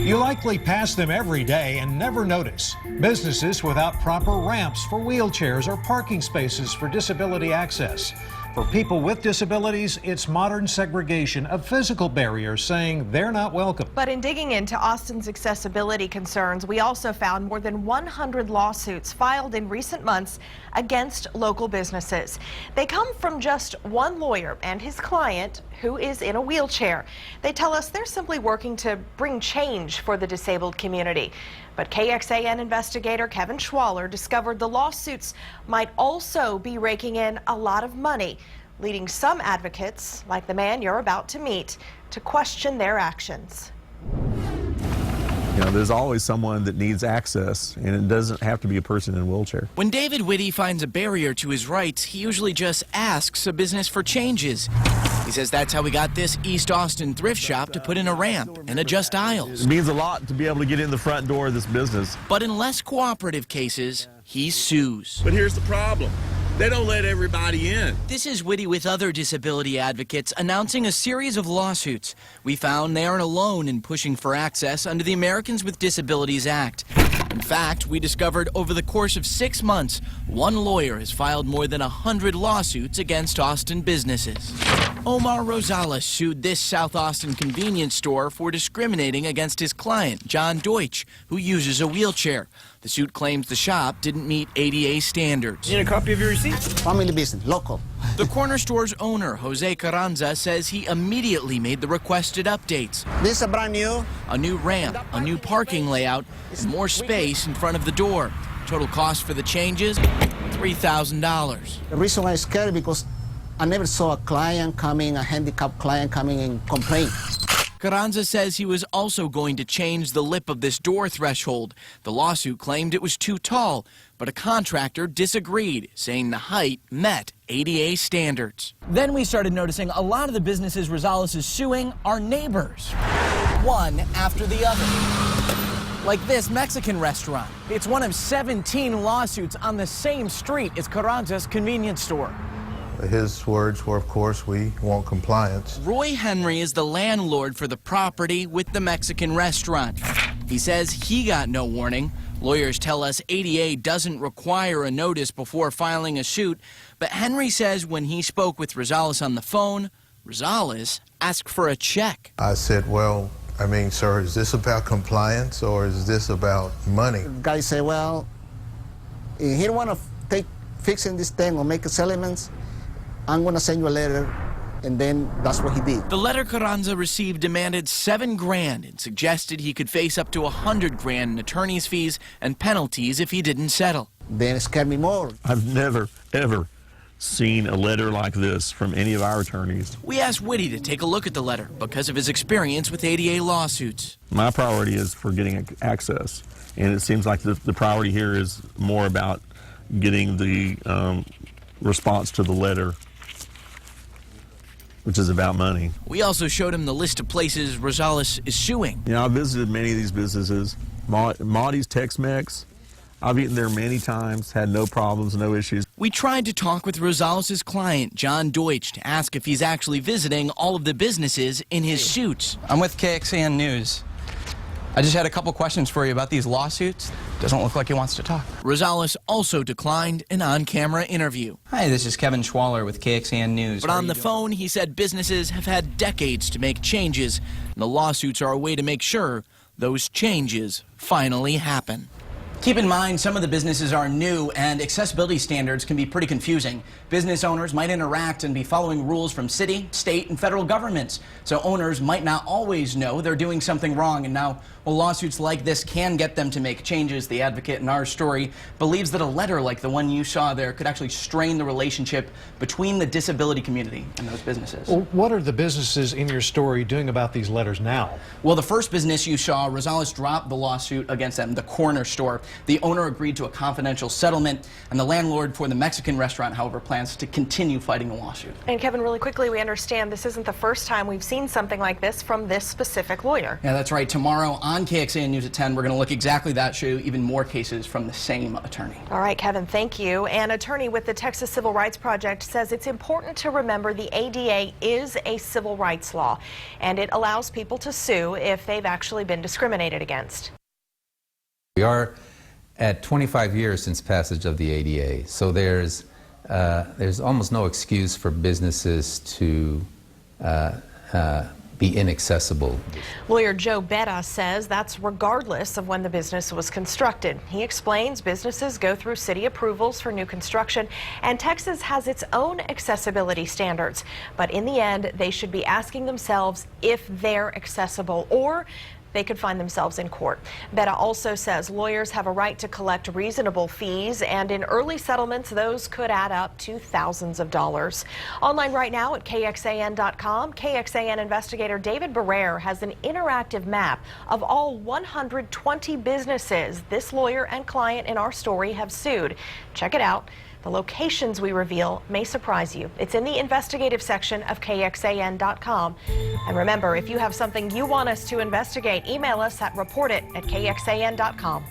You likely pass them every day and never notice. Businesses without proper ramps for wheelchairs or parking spaces for disability access. For people with disabilities, it's modern segregation of physical barriers, saying they're not welcome. But in digging into Austin's accessibility concerns, we also found more than 100 lawsuits filed in recent months against local businesses. They come from just one lawyer and his client, who is in a wheelchair. They tell us they're simply working to bring change for the disabled community. But KXAN investigator Kevin Schwaller discovered the lawsuits might also be raking in a lot of money, leading some advocates, like the man you're about to meet, to question their actions. You know, there's always someone that needs access, and it doesn't have to be a person in a wheelchair. When David Whitty finds a barrier to his rights, he usually just asks a business for changes. He says that's how we got this East Austin thrift shop to put in a ramp and adjust aisles. It means a lot to be able to get in the front door of this business. But in less cooperative cases, he sues. But here's the problem. They don't let everybody in. This is Whitty with other disability advocates announcing a series of lawsuits. We found they aren't alone in pushing for access under the Americans with Disabilities Act. In fact, we discovered over the course of 6 months, one lawyer has filed more than 100 lawsuits against Austin businesses. Omar Rosales sued this South Austin convenience store for discriminating against his client, John Deutsch, who uses a wheelchair. The suit claims the shop didn't meet ADA standards. Need a copy of your receipt? Family business, local. The corner store's owner, Jose Carranza, says he immediately made the requested updates. This is brand new. A new ramp, a new parking layout, and more space in front of the door. Total cost for the changes, $3,000. The reason why I'm scared because I never saw a client coming, a handicapped client coming and complain. Carranza says he was also going to change the lip of this door threshold. The lawsuit claimed it was too tall, but a contractor disagreed, saying the height met ADA standards. Then we started noticing a lot of the businesses Rosales is suing are neighbors, one after the other. Like this Mexican restaurant. It's one of 17 lawsuits on the same street as Carranza's convenience store. His words were, of course, we want compliance. Roy Henry is the landlord for the property with the Mexican restaurant. He says he got no warning. Lawyers tell us ADA doesn't require a notice before filing a suit, but Henry says when he spoke with Rosales on the phone, Rosales asked for a check. I said, well, I mean, sir, is this about compliance or is this about money? The guy said, well, if he don't want to take fixing this thing or make settlements, I'm going to send you a letter, and then that's what he did. The letter Carranza received demanded $7 grand and suggested he could face up to $100 grand in attorney's fees and penalties if he didn't settle. Then it scared me more. I've never, ever seen a letter like this from any of our attorneys. We asked Whitty to take a look at the letter because of his experience with ADA lawsuits. My priority is for getting access, and it seems like the priority here is more about getting the response to the letter, which is about money. We also showed him the list of places Rosales is suing. You know, I visited many of these businesses. Maudie's Tex-Mex, I've eaten there many times, had no problems, no issues. We tried to talk with Rosales' client, John Deutsch, to ask if he's actually visiting all of the businesses in his suits. I'm with KXAN News. I just had a couple questions for you about these lawsuits. Doesn't look like he wants to talk. Rosales also declined an on-camera interview. Hi, this is Kevin Schwaller with KXAN News. But on the phone, he said businesses have had decades to make changes, and the lawsuits are a way to make sure those changes finally happen. Keep in mind, some of the businesses are new, and accessibility standards can be pretty confusing. Business owners might interact and be following rules from city, state, and federal governments. So owners might not always know they're doing something wrong. And now, well, lawsuits like this can get them to make changes. The advocate in our story believes that a letter like the one you saw there could actually strain the relationship between the disability community and those businesses. Well, what are the businesses in your story doing about these letters now? Well, the first business you saw, Rosales dropped the lawsuit against them, the corner store. The owner agreed to a confidential settlement, and the landlord for the Mexican restaurant, however, plans to continue fighting the lawsuit. And Kevin, really quickly, we understand this isn't the first time we've seen something like this from this specific lawyer. Yeah, that's right. Tomorrow on KXAN News at 10, we're going to look exactly that, show you even more cases from the same attorney. All right, Kevin, thank you. An attorney with the Texas Civil Rights Project says it's important to remember the ADA is a civil rights law, and it allows people to sue if they've actually been discriminated against. We are at 25 years since passage of the ADA, so there's almost no excuse for businesses to be inaccessible. Lawyer Joe Betta says that's regardless of when the business was constructed. He explains businesses go through city approvals for new construction, and Texas has its own accessibility standards. But in the end, they should be asking themselves if they're accessible, or they could find themselves in court. Betta also says lawyers have a right to collect reasonable fees, and in early settlements, those could add up to thousands of dollars. Online right now at KXAN.com, KXAN investigator David Barrere has an interactive map of all 120 businesses this lawyer and client in our story have sued. Check it out. The locations we reveal may surprise you. It's in the investigative section of KXAN.com. And remember, if you have something you want us to investigate, email us at report@KXAN.com.